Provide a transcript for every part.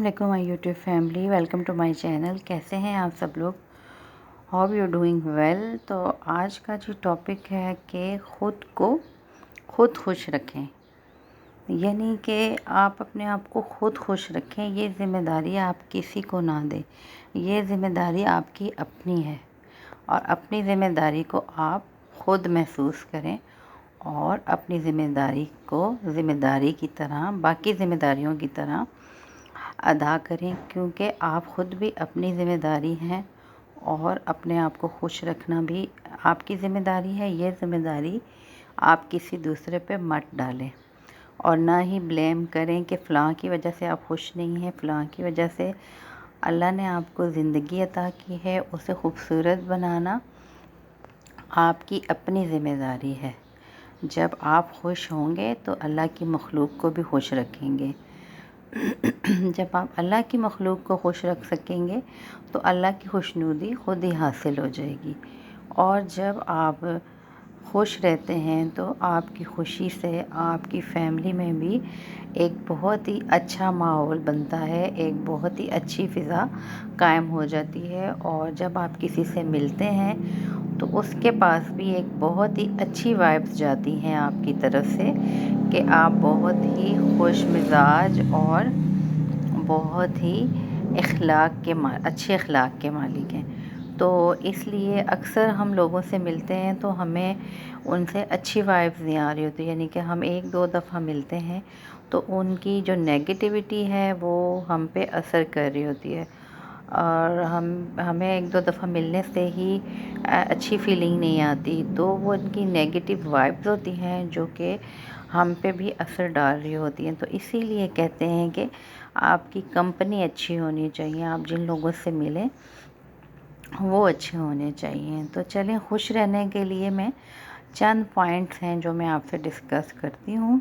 علیکم my YouTube family, welcome to my channel. کیسے ہیں آپ سب لوگ؟ Hope you doing well. تو آج کا جو ٹاپک ہے کہ خود کو خود خوش رکھیں، یعنی کہ آپ اپنے آپ کو خود خوش رکھیں۔ یہ ذمہ داری آپ کسی کو نہ دیں، یہ ذمہ داری آپ کی اپنی ہے، اور اپنی ذمہ داری کو آپ خود محسوس کریں اور اپنی ذمہ داری کو ذمہ داری کی طرح، باقی ذمہ داریوں کی طرح ادا کریں، کیونکہ آپ خود بھی اپنی ذمہ داری ہیں اور اپنے آپ کو خوش رکھنا بھی آپ کی ذمہ داری ہے۔ یہ ذمہ داری آپ کسی دوسرے پہ مت ڈالیں اور نہ ہی بلیم کریں کہ فلاں کی وجہ سے آپ خوش نہیں ہیں، فلاں کی وجہ سے۔ اللہ نے آپ کو زندگی عطا کی ہے، اسے خوبصورت بنانا آپ کی اپنی ذمہ داری ہے۔ جب آپ خوش ہوں گے تو اللہ کی مخلوق کو بھی خوش رکھیں گے۔ جب آپ اللہ کی مخلوق کو خوش رکھ سکیں گے تو اللہ کی خوشنودی خود ہی حاصل ہو جائے گی، اور جب آپ خوش رہتے ہیں تو آپ کی خوشی سے آپ کی فیملی میں بھی ایک بہت ہی اچھا ماحول بنتا ہے، ایک بہت ہی اچھی فضا قائم ہو جاتی ہے، اور جب آپ کسی سے ملتے ہیں تو اس کے پاس بھی ایک بہت ہی اچھی وائبس جاتی ہیں آپ کی طرف سے کہ آپ بہت ہی خوش مزاج اور بہت ہی اچھے اخلاق کے مالک ہیں۔ تو اس لیے اکثر ہم لوگوں سے ملتے ہیں تو ہمیں ان سے اچھی وائبس نہیں آ رہی ہوتی، یعنی کہ ہم ایک دو دفعہ ملتے ہیں تو ان کی جو نیگیٹیوٹی ہے وہ ہم پہ اثر کر رہی ہوتی ہے، اور ہمیں ایک دو دفعہ ملنے سے ہی اچھی فیلنگ نہیں آتی، تو وہ ان کی نیگیٹو وائبز ہوتی ہیں جو کہ ہم پہ بھی اثر ڈال رہی ہوتی ہیں۔ تو اسی لیے کہتے ہیں کہ آپ کی کمپنی اچھی ہونی چاہیے، آپ جن لوگوں سے ملیں وہ اچھے ہونے چاہیے۔ تو چلیں، خوش رہنے کے لیے میں چند پوائنٹس ہیں جو میں آپ سے ڈسکس کرتی ہوں۔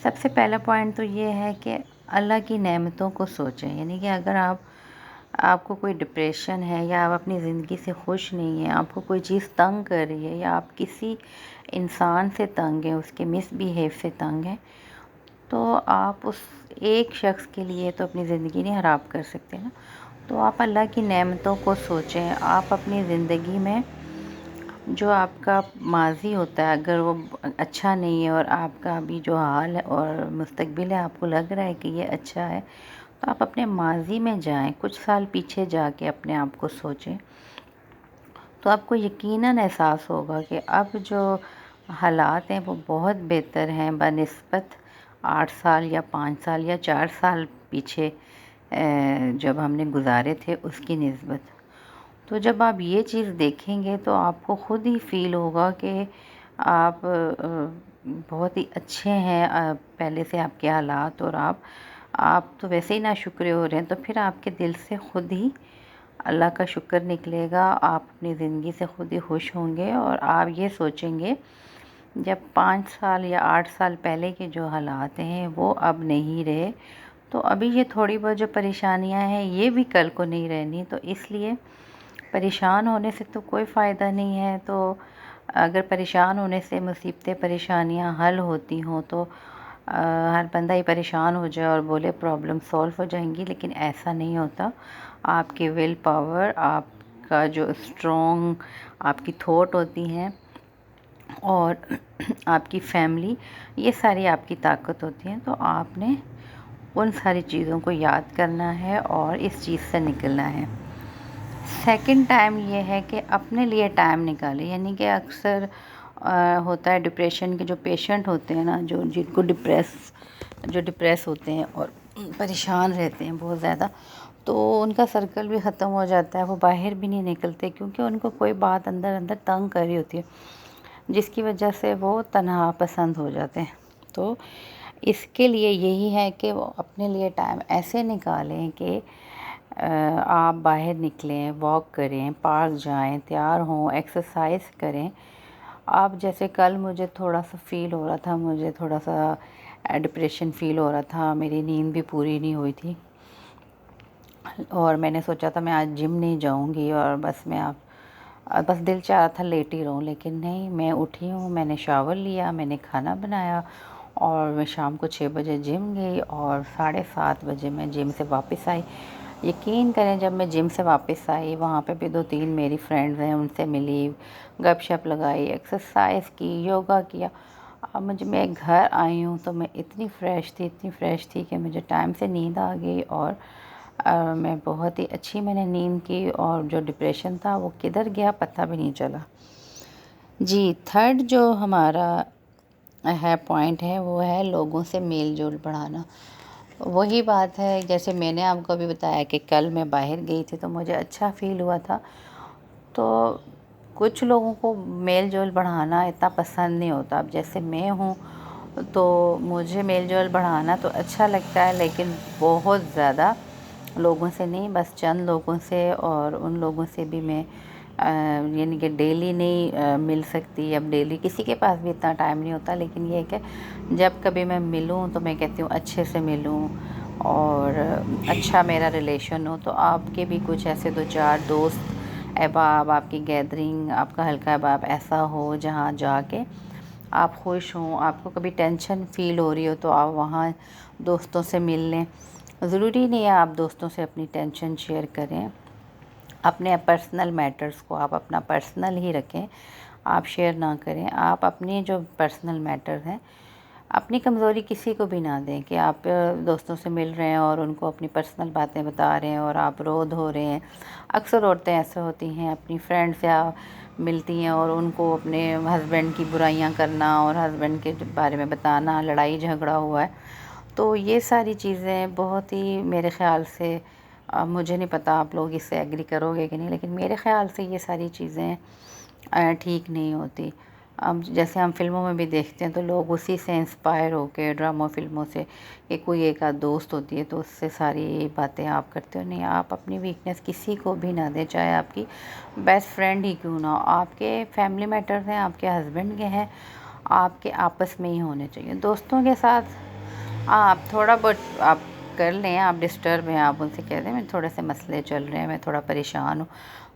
سب سے پہلا پوائنٹ تو یہ ہے کہ اللہ کی نعمتوں کو سوچیں، یعنی کہ اگر آپ کو کوئی ڈپریشن ہے یا آپ اپنی زندگی سے خوش نہیں ہیں، آپ کو کوئی چیز تنگ کر رہی ہے یا آپ کسی انسان سے تنگ ہیں، اس کے مس بیہیو سے تنگ ہیں، تو آپ اس ایک شخص کے لیے تو اپنی زندگی نہیں خراب کر سکتے نا۔ تو آپ اللہ کی نعمتوں کو سوچیں۔ آپ اپنی زندگی میں جو آپ کا ماضی ہوتا ہے اگر وہ اچھا نہیں ہے اور آپ کا ابھی جو حال ہے اور مستقبل ہے آپ کو لگ رہا ہے کہ یہ اچھا ہے، تو آپ اپنے ماضی میں جائیں، کچھ سال پیچھے جا کے اپنے آپ کو سوچیں، تو آپ کو یقیناً احساس ہوگا کہ اب جو حالات ہیں وہ بہت بہتر ہیں بنسبت 8 سال یا 5 سال یا 4 سال پیچھے جب ہم نے گزارے تھے اس کی نسبت۔ تو جب آپ یہ چیز دیکھیں گے تو آپ کو خود ہی فیل ہوگا کہ آپ بہت ہی اچھے ہیں پہلے سے آپ کے حالات، اور آپ تو ویسے ہی ناشکرے ہو رہے ہیں، تو پھر آپ کے دل سے خود ہی اللہ کا شکر نکلے گا، آپ اپنی زندگی سے خود ہی خوش ہوں گے، اور آپ یہ سوچیں گے جب 5 سال یا 8 سال پہلے کے جو حالات ہیں وہ اب نہیں رہے، تو ابھی یہ تھوڑی بہت جو پریشانیاں ہیں یہ بھی کل کو نہیں رہنی، تو اس لیے پریشان ہونے سے تو کوئی فائدہ نہیں ہے۔ تو اگر پریشان ہونے سے مصیبتیں پریشانیاں حل ہوتی ہوں تو ہر بندہ ہی پریشان ہو جائے اور بولے پرابلم سولو ہو جائیں گی، لیکن ایسا نہیں ہوتا۔ آپ کی ول پاور، آپ کا جو اسٹرانگ آپ کی تھاٹ ہوتی ہیں اور آپ کی فیملی، یہ ساری آپ کی طاقت ہوتی ہیں، تو آپ نے ان ساری چیزوں کو یاد کرنا ہے اور اس چیز سے نکلنا ہے۔ سیکنڈ ٹائم یہ ہے کہ اپنے لیے ٹائم نکالیں، یعنی کہ اکثر ہوتا ہے ڈپریشن کے جو پیشنٹ ہوتے ہیں نا، جن کو ڈپریس ہوتے ہیں اور پریشان رہتے ہیں بہت زیادہ، تو ان کا سرکل بھی ختم ہو جاتا ہے، وہ باہر بھی نہیں نکلتے کیونکہ ان کو کوئی بات اندر اندر تنگ کر رہی ہوتی ہے، جس کی وجہ سے وہ تنہا پسند ہو جاتے ہیں۔ تو اس کے لیے یہی ہے کہ وہ اپنے لیے ٹائم ایسے نکالیں کہ آپ باہر نکلیں، واک کریں، پارک جائیں، تیار ہوں، ایکسرسائز کریں۔ آپ جیسے کل مجھے تھوڑا سا فیل ہو رہا تھا، مجھے تھوڑا سا ڈپریشن فیل ہو رہا تھا، میری نیند بھی پوری نہیں ہوئی تھی، اور میں نے سوچا تھا میں آج جم نہیں جاؤں گی، اور بس دل چاہ رہا تھا لیٹی رہوں، لیکن نہیں، میں اٹھی ہوں، میں نے شاور لیا، میں نے کھانا بنایا، اور میں شام کو 6 بجے جم گئی اور 7:30 بجے میں جم سے واپس آئی۔ یقین کریں جب میں جم سے واپس آئی وہاں پہ بھی 2-3 میری فرینڈز ہیں، ان سے ملی، گپ شپ لگائی، ایکسرسائز کی، یوگا کیا۔ اب میں گھر آئی ہوں تو میں اتنی فریش تھی کہ مجھے ٹائم سے نیند آ گئی اور میں بہت ہی اچھی میں نے نیند کی، اور جو ڈپریشن تھا وہ کدھر گیا پتہ بھی نہیں چلا۔ جی، تھرڈ جو ہمارا پوائنٹ ہے وہ ہے لوگوں سے میل جول بڑھانا۔ وہی بات ہے جیسے میں نے آپ کو ابھی بتایا کہ کل میں باہر گئی تھی تو مجھے اچھا فیل ہوا تھا، تو کچھ لوگوں کو میل جول بڑھانا اتنا پسند نہیں ہوتا۔ اب جیسے میں ہوں تو مجھے میل جول بڑھانا تو اچھا لگتا ہے، لیکن بہت زیادہ لوگوں سے نہیں، بس چند لوگوں سے، اور ان لوگوں سے بھی میں یعنی کہ ڈیلی نہیں مل سکتی۔ اب ڈیلی کسی کے پاس بھی اتنا ٹائم نہیں ہوتا، لیکن یہ ہے کہ جب کبھی میں ملوں تو میں کہتی ہوں اچھے سے ملوں اور اچھا میرا ریلیشن ہو۔ تو آپ کے بھی کچھ ایسے 2-4 دوست احباب، آپ کی گیدرنگ، آپ کا حلقہ احباب ایسا ہو جہاں جا کے آپ خوش ہوں، آپ کو کبھی ٹینشن فیل ہو رہی ہو تو آپ وہاں دوستوں سے مل لیں۔ ضروری نہیں ہے آپ دوستوں سے اپنی ٹینشن شیئر کریں، اپنے پرسنل میٹرز کو آپ اپنا پرسنل ہی رکھیں، آپ شیئر نہ کریں۔ آپ اپنی جو پرسنل میٹرز ہیں، اپنی کمزوری کسی کو بھی نہ دیں کہ آپ دوستوں سے مل رہے ہیں اور ان کو اپنی پرسنل باتیں بتا رہے ہیں اور آپ رو دھو رہے ہیں۔ اکثر عورتیں ایسے ہوتی ہیں، اپنی فرینڈ سے ملتی ہیں اور ان کو اپنے ہسبینڈ کی برائیاں کرنا اور ہسبینڈ کے بارے میں بتانا، لڑائی جھگڑا ہوا ہے۔ تو یہ ساری چیزیں بہت ہی میرے خیال سے، مجھے نہیں پتا آپ لوگ اس سے ایگری کرو گے کہ نہیں، لیکن میرے خیال سے یہ ساری چیزیں ٹھیک نہیں ہوتی۔ اب جیسے ہم فلموں میں بھی دیکھتے ہیں تو لوگ اسی سے انسپائر ہو کے، ڈراموں فلموں سے، کہ کوئی ایک آدھ دوست ہوتی ہے تو اس سے ساری باتیں آپ کرتے ہو۔ نہیں، آپ اپنی ویکنیس کسی کو بھی نہ دیں، چاہے آپ کی بیسٹ فرینڈ ہی کیوں نہ ہو۔ آپ کے فیملی میٹرز ہیں، آپ کے ہسبینڈ کے ہیں، آپ کے آپس میں ہی ہونے چاہیے۔ دوستوں کے ساتھ آپ تھوڑا بہت آپ کر لیں، آپ ڈسٹرب ہیں، آپ ان سے کہہ دیں میں تھوڑے سے مسئلے چل رہے ہیں، میں تھوڑا پریشان ہوں۔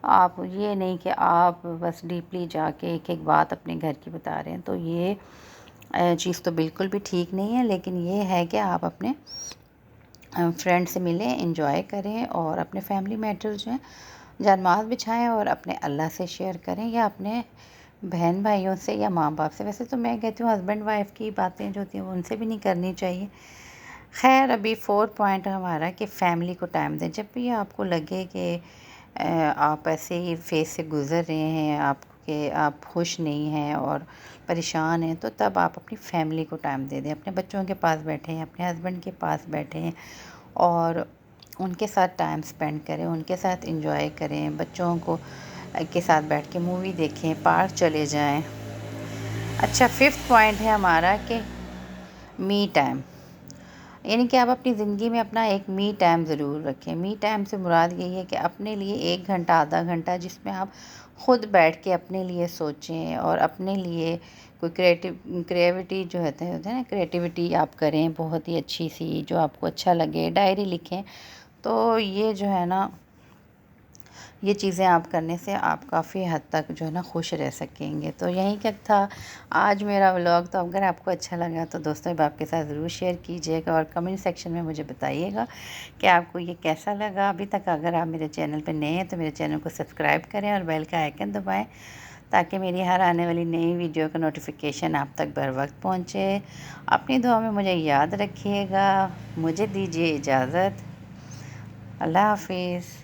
آپ یہ نہیں کہ آپ بس ڈیپلی جا کے ایک ایک بات اپنے گھر کی بتا رہے ہیں، تو یہ چیز تو بالکل بھی ٹھیک نہیں ہے۔ لیکن یہ ہے کہ آپ اپنے فرینڈ سے ملیں، انجوائے کریں، اور اپنے فیملی میٹرز جو ہیں جانماز بچھائیں اور اپنے اللہ سے شیئر کریں، یا اپنے بہن بھائیوں سے یا ماں باپ سے۔ ویسے تو میں کہتی ہوں ہسبینڈ وائف کی باتیں جو ہوتی ہیں وہ ان سے بھی نہیں کرنی چاہیے۔ خیر، ابھی 4 پوائنٹ ہمارا کہ فیملی کو ٹائم دیں۔ جب بھی آپ کو لگے کہ آپ ایسے ہی فیز سے گزر رہے ہیں، آپ کہ آپ خوش نہیں ہیں اور پریشان ہیں، تو تب آپ اپنی فیملی کو ٹائم دے دیں، اپنے بچوں کے پاس بیٹھیں، اپنے ہسبینڈ کے پاس بیٹھیں اور ان کے ساتھ ٹائم سپینڈ کریں، ان کے ساتھ انجوائے کریں، بچوں کو کے ساتھ بیٹھ کے مووی دیکھیں، پارک چلے جائیں۔ اچھا، 5th پوائنٹ ہے ہمارا کہ می ٹائم، یعنی کہ آپ اپنی زندگی میں اپنا ایک می ٹائم ضرور رکھیں۔ می ٹائم سے مراد یہی ہے کہ اپنے لیے 1 گھنٹہ آدھا گھنٹہ جس میں آپ خود بیٹھ کے اپنے لیے سوچیں اور اپنے لیے کوئی کریٹیوٹی جو ہوتے ہیں نا، کریٹیوٹی آپ کریں بہت ہی اچھی سی، جو آپ کو اچھا لگے، ڈائری لکھیں۔ تو یہ جو ہے نا، یہ چیزیں آپ کرنے سے آپ کافی حد تک جو ہے نا خوش رہ سکیں گے۔ تو یہیں تک تھا آج میرا ولاگ۔ تو اگر آپ کو اچھا لگا تو دوستوں احباب کے ساتھ ضرور شیئر کیجیے گا اور کمنٹ سیکشن میں مجھے بتائیے گا کہ آپ کو یہ کیسا لگا۔ ابھی تک اگر آپ میرے چینل پہ نئے ہیں تو میرے چینل کو سبسکرائب کریں اور بیل کا آئیکن دبائیں، تاکہ میری ہر آنے والی نئی ویڈیو کا نوٹیفیکیشن آپ تک بر وقت پہنچے۔ اپنی دعا میں مجھے یاد رکھیے گا۔ مجھے دیجیے اجازت۔ اللہ حافظ۔